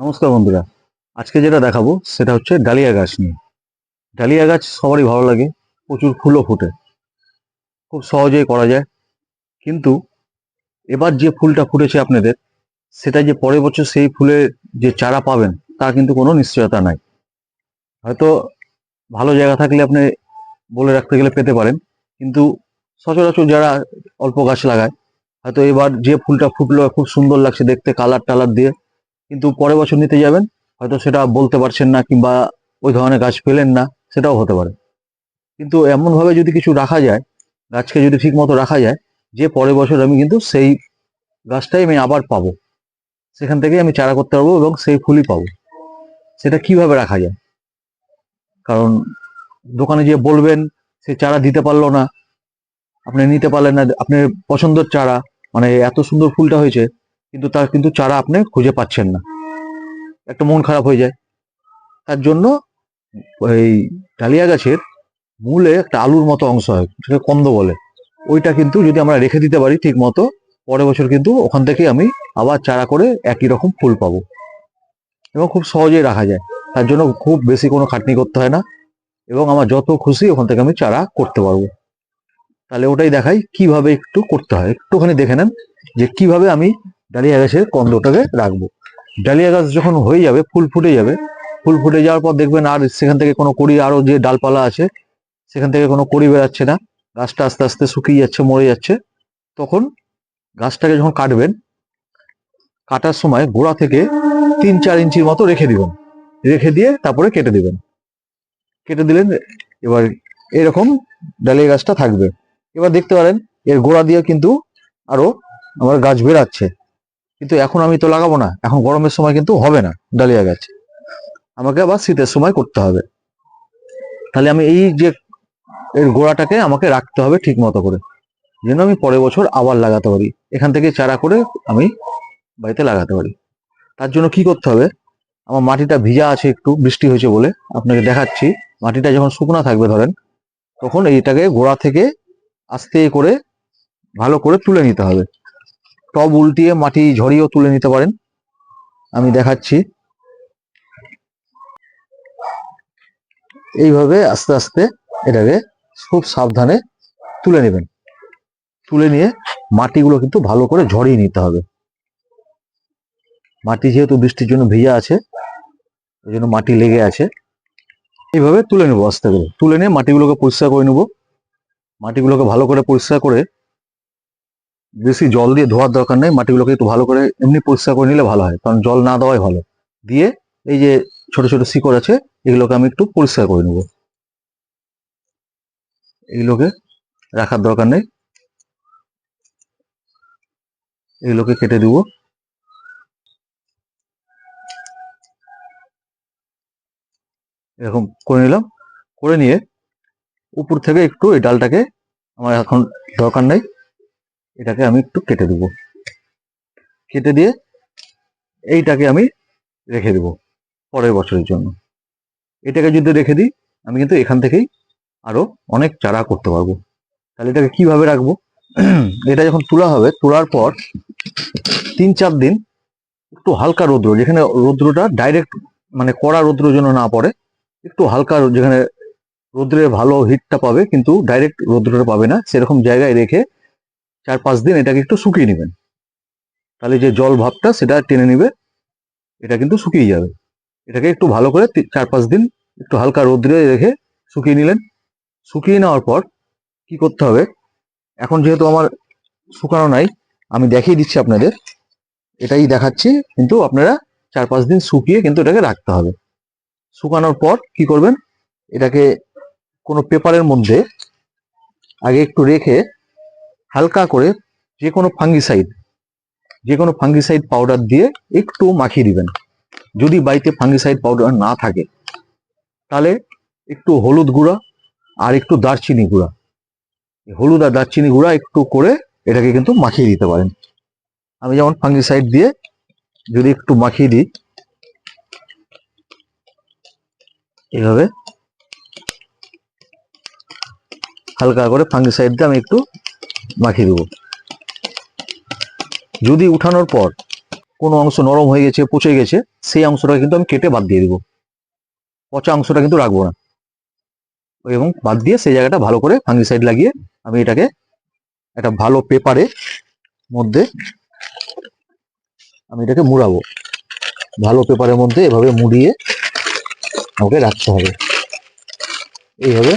নমস্কার বন্ধুরা, আজকে যেটা দেখাবো সেটা হচ্ছে ডালিয়া গাছ নিয়ে। ডালিয়া গাছ সবারই ভালো লাগে, প্রচুর ফুলও ফোটে, খুব সহজেই করা যায়। কিন্তু এবার যে ফুলটা ফুটেছে আপনাদের, সেটা যে পরের বছর সেই ফুলের যে চারা পাবেন তা কিন্তু কোনো নিশ্চয়তা নাই। হয়তো ভালো জায়গা থাকলে আপনি বলে রাখতে গেলে পেতে পারেন, কিন্তু সচরাচর যারা অল্প গাছ লাগায়, হয়তো এবার যে ফুলটা ফুটলো খুব সুন্দর লাগছে দেখতে, কালার টালার দিয়ে, কিন্তু পরের বছর নিতে যাবেন, হয়তো সেটা বলতে পারছেন না, কিংবা ওই ধরনের গাছ পেলেন না, সেটাও হতে পারে। কিন্তু এমনভাবে যদি কিছু রাখা যায়, গাছকে যদি ঠিক মতো রাখা যায়, যে পরের বছর আমি কিন্তু সেই গাছটাই আমি আবার পাবো, সেখান থেকেই আমি চারা করতে পারবো এবং সেই ফুলই পাবো। সেটা কিভাবে রাখা যায়? কারণ দোকানে যে বলবেন, সে চারা দিতে পারলো না, আপনি নিতে পারলেন না, আপনার পছন্দের চারা, মানে এত সুন্দর ফুলটা হয়েছে, কিন্তু তার কিন্তু চারা আপনি খুঁজে পাচ্ছেন না, একটা মন খারাপ হয়ে যায়। তার জন্য ওই ডালিয়া গাছের মূলে একটা আলুর মতো অংশ হয়, যেটাকে কন্দ বলে। ওইটা কিন্তু যদি আমরা রেখে দিতে পারি ঠিক মতো, পরের বছর কিন্তু ওখান থেকে আমি আবার চারা করে একই রকম ফুল পাবো, এবং খুব সহজেই রাখা যায়। তার জন্য খুব বেশি কোনো খাটনি করতে হয় না, এবং আমার যত খুশি ওখান থেকে আমি চারা করতে পারবো। তাহলে ওটাই দেখাই কিভাবে একটু করতে হয়, একটুখানি দেখে নেন যে কিভাবে আমি ডালিয়া গাছের কন্দটাকে রাখবো। ডালিয়া গাছ যখন হয়ে যাবে, ফুল ফুটে যাবে, ফুল ফুটে যাওয়ার পর দেখবেন আর সেখান থেকে কোনো কড়ি, আরো যে ডালপালা আছে সেখান থেকে কোনো কড়ি বেরাচ্ছে না, গাছটা আস্তে আস্তে শুকিয়ে যাচ্ছে, মরে যাচ্ছে। তখন গাছটাকে যখন কাটবেন, কাটার সময় গোড়া থেকে 3-4 ইঞ্চির মতো রেখে দিবেন, রেখে দিয়ে তারপরে কেটে দিবেন। কেটে দিলেন, এবার এরকম ডালিয়া গাছটা থাকবে। এবার দেখতে পারেন এর গোড়া দিয়ে কিন্তু আরো আমার গাছ বেরাচ্ছে, কিন্তু এখন আমি তো লাগাবো না, এখন গরমের সময় কিন্তু হবে না ডালিয়া গাছ, আমাকে আবার শীতের সময় করতে হবে। তাহলে আমি এই যে এর গোড়াটাকে আমাকে রাখতে হবে ঠিক মতো করে, যেন আমি পরের বছর আবার লাগাতে পারি, এখান থেকে চারা করে আমি বাড়িতে লাগাতে পারি। তার জন্য কি করতে হবে, আমার মাটিটা ভিজা আছে, একটু বৃষ্টি হয়েছে বলে আপনাকে দেখাচ্ছি। মাটিটা যখন শুকনা থাকবে ধরেন, তখন এইটাকে গোড়া থেকে আস্তে করে ভালো করে তুলে নিতে হবে। টব উল্টিয়ে মাটি ঝরিয়েও তুলে নিতে পারেন, আমি দেখাচ্ছি। এইভাবে আস্তে আস্তে এটাকে খুব সাবধানে তুলে নেবেন। তুলে নিয়ে মাটিগুলো কিন্তু ভালো করে ঝরিয়ে নিতে হবে। মাটি যেহেতু বৃষ্টির জন্য ভিজা আছে, ওই জন্য মাটি লেগে আছে। এইভাবে তুলে নেবো, আস্তে করে তুলে নিয়ে মাটিগুলোকে পরিষ্কার করে নেবো। মাটিগুলোকে ভালো করে পরিষ্কার করে, বেশি জল দিয়ে ধোয়ার দরকার নেই, মাটিগুলোকে একটু ভালো করে এমনি পরিষ্কার করে নিলে ভালো হয়, কারণ জল না দেওয়াই ভালো। দিয়ে এই যে ছোট ছোট শিকড় আছে, এগুলোকে আমি একটু পরিষ্কার করে নেবো। এগুলোকে রাখার দরকার নেই, এগুলোকে কেটে দিব। এরকম করে নিলাম, করে নিয়ে উপর থেকে একটু এই ডালটাকে, আমার এখন দরকার নেই, এটাকে আমি একটু কেটে দেব। কেটে দিয়ে এইটাকে আমি রেখে দেব পরের বছরের জন্য। এটাকে যদি রেখে দিই, আমি কিন্তু এখান থেকেই আরো অনেক চারা করতে পারবো। তাহলে এটাকে কিভাবে রাখবো, এটা যখন তোলা হবে, তোলার পর 3-4 দিন একটু হালকা রৌদ্র, যেখানে রৌদ্রটা ডাইরেক্ট মানে কড়া রৌদ্র যেন না পড়ে, একটু হালকা, যেখানে রৌদ্রের ভালো হিটটা পাবে কিন্তু ডাইরেক্ট রৌদ্রটা পাবে না, সেরকম জায়গায় রেখে 4-5 দিন এটাকে একটু শুকিয়ে নেবেন। তাহলে যে জল ভাবটা সেটা টেনে নিবে, এটা কিন্তু শুকিয়ে যাবে। এটাকে একটু ভালো করে 4-5 দিন একটু হালকা রৌদ্রে রেখে শুকিয়ে নিলেন। শুকিয়ে নেওয়ার পর কি করতে হবে, এখন যেহেতু আমার শুকানো নাই, আমি দেখিয়ে দিচ্ছি আপনাদের, এটাই দেখাচ্ছি, কিন্তু আপনারা 4-5 দিন শুকিয়ে কিন্তু এটাকে রাখতে হবে। শুকানোর পর কি করবেন, এটাকে কোনো পেপারের মধ্যে আগে একটু রেখে হালকা করে যে কোনো ফাঙ্গিসাইড পাউডার দিয়ে একটু মাখিয়ে দিবেন। যদি বাড়িতে ফাঙ্গিসাইড পাউডার না থাকে, তাহলে একটু হলুদ গুঁড়া আর একটু দারচিনি গুঁড়া, হলুদ আর দারচিনি গুঁড়া একটু করে এটাকে কিন্তু মাখিয়ে দিতে পারেন। আমি যেমন ফাঙ্গিসাইড দিয়ে যদি একটু মাখিয়ে দিই, এইভাবে হালকা করে ফাঙ্গিসাইড দিয়ে আমি একটু মাখিয়ে দেবো। যদি উঠানোর পর কোনো অংশ নরম হয়ে গেছে, পচে গেছে, সেই অংশটা কিন্তু আমি কেটে বাদ দিয়ে দিব, পচা অংশটা কিন্তু রাখবো না। এবং বাদ দিয়ে সেই জায়গাটা ভালো করে ফাঙ্গিসাইড লাগিয়ে আমি এটাকে একটা ভালো পেপারে মধ্যে আমি এটাকে মুড়াবো। ভালো পেপারের মধ্যে এভাবে মুড়িয়ে আমাকে রাখতে হবে। এইভাবে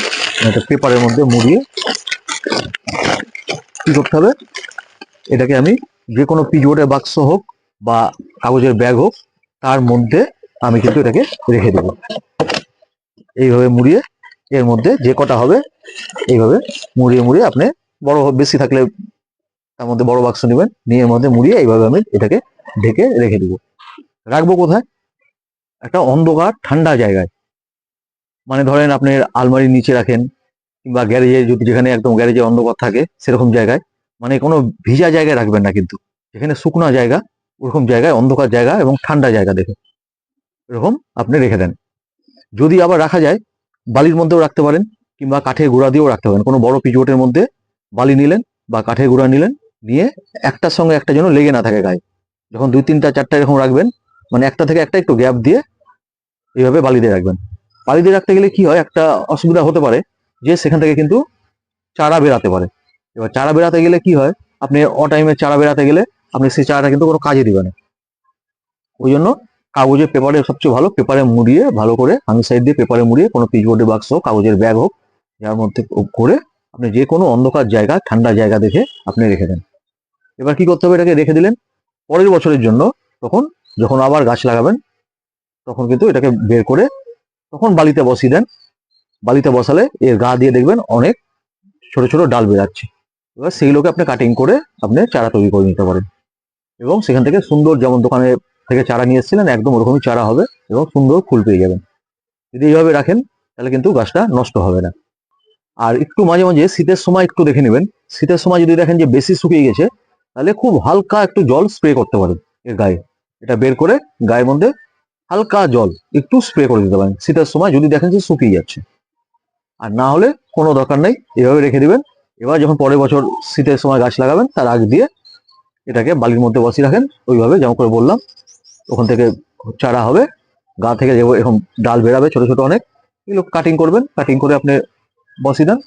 একটা পেপারের মধ্যে মুড়িয়ে কি করতে হবে, এটাকে আমি যে কোনো পিচবোর্ডের বাক্স হোক বা কাগজের ব্যাগ হোক তার মধ্যে আমি কিন্তু এটাকে রেখে দেবো। এইভাবে মুড়িয়ে এর মধ্যে যে কটা হবে এইভাবে মুড়িয়ে মুড়িয়ে আপনি বড় বেশি থাকলে তার মধ্যে বড় বাক্স নেবেন, নিয়ে এর মধ্যে মুড়িয়ে এইভাবে আমি এটাকে ঢেকে রেখে দেবো। রাখবো কোথায়? একটা অন্ধকার ঠান্ডা জায়গায়, মানে ধরেন আপনি আলমারির নিচে রাখেন কিংবা গ্যারেজে, যদি যেখানে একদম গ্যারেজে অন্ধকার থাকে সেরকম জায়গায়, মানে কোনো ভিজা জায়গায় রাখবেন না কিন্তু, যেখানে শুকনো জায়গা ওরকম জায়গায়, অন্ধকার জায়গা এবং ঠান্ডা জায়গা দেখে এরকম আপনি রেখে দেন। যদি আবার রাখা যায় বালির মধ্যেও রাখতে পারেন কিংবা কাঠের গুঁড়া দিয়েও রাখতে পারেন। কোনো বড় পিচবোর্ডের মধ্যে বালি নিলেন বা কাঠের গুঁড়া নিলেন, নিয়ে একটার সঙ্গে একটা যেন লেগে না থাকে গায়ে। যখন 2 3টা 4টা এরকম রাখবেন, মানে একটা থেকে একটা একটু গ্যাপ দিয়ে এইভাবে বালি দিয়ে রাখবেন। বালি দিয়ে রাখতে গেলে কি হয়, একটা অসুবিধা হতে পারে যে সেখান থেকে কিন্তু চারা বেরাতে পারে। এবার চারা বেরাতে গেলে কি হয়, আপনি অটাইমে চারা বেরাতে গেলে আপনি সেই চারাটা কিন্তু কোনো কাজে দিবে না। ওই জন্য কাগজের পেপারে সবচেয়ে ভালো, পেপারে মুড়িয়ে ভালো করে সাইড দিয়ে পেপারে মুড়িয়ে কোনো পিচবোর্ডের বাক্স হোক, কাগজের ব্যাগ হোক, যার মধ্যে করে আপনি যে কোনো অন্ধকার জায়গা, ঠান্ডা জায়গা দেখে আপনি রেখে দেন। এবার কি করতে হবে, এটাকে রেখে দিলেন পরের বছরের জন্য। তখন যখন আবার গাছ লাগাবেন তখন কিন্তু এটাকে বের করে তখন বালিতে বসিয়ে দেন। বালিতে বসালে এর গা দিয়ে দেখবেন অনেক ছোট ছোট ডাল বেরাচ্ছে। এবার সেইগুলোকে আপনি কাটিং করে আপনি চারা তৈরি করে নিতে পারেন, এবং সেখান থেকে সুন্দর, যেমন দোকানে থেকে চারা নিয়ে এসেছিলেন একদম ওরকমই চারা হবে এবং সুন্দর ফুল পেয়ে যাবেন। যদি এইভাবে রাখেন তাহলে কিন্তু গাছটা নষ্ট হবে না। আর একটু মাঝে মাঝে শীতের সময় একটু দেখে নেবেন, শীতের সময় যদি দেখেন যে বেশি শুকিয়ে গেছে তাহলে খুব হালকা একটু জল স্প্রে করতে পারেন এর গায়ে। এটা বের করে গায়ের মধ্যে হালকা জল একটু স্প্রে করে দিতে পারেন শীতের সময়, যদি দেখেন যে শুকিয়ে যাচ্ছে। আর না হলে কোনো দরকার নেই, এভাবে রেখে দিবেন। এবার যখন পরের বছর শীতের সময় গাছ লাগাবেন তার আগ দিয়ে এটাকে বালির মধ্যে বসিয়ে রাখেন, ওইভাবে যেমন করে বললাম। ওখান থেকে চারা হবে, গা থেকে যে এরকম ডাল বেরাবে ছোট ছোট অনেক, এগুলো কাটিং করবেন, কাটিং করে আপনি বসিয়ে দেন,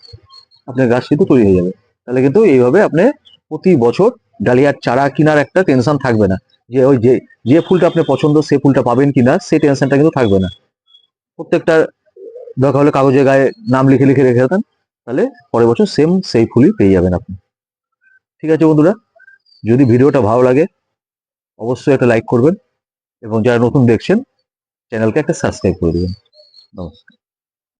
আপনার গাছ কিন্তু তৈরি হয়ে যাবে। তাহলে কিন্তু এইভাবে আপনি প্রতি বছর ডালিয়ার চারা কেনার একটা টেনশন থাকবে না, যে ওই যে যে ফুলটা আপনি পছন্দ সেই ফুলটা পাবেন কিনা সেই টেনশনটা কিন্তু থাকবে না। প্রত্যেকটা দরকার হলে কাগজের গায়ে নাম লিখে লিখে রেখে দেন, তাহলে পরের বছর সেম সেই ফুলই পেয়ে যাবেন আপনি। ঠিক আছে বন্ধুরা, যদি ভিডিওটা ভালো লাগে অবশ্যই একটা লাইক করবেন, এবং যারা নতুন দেখছেন চ্যানেলকে একটা সাবস্ক্রাইব করে দেবেন। নমস্কার।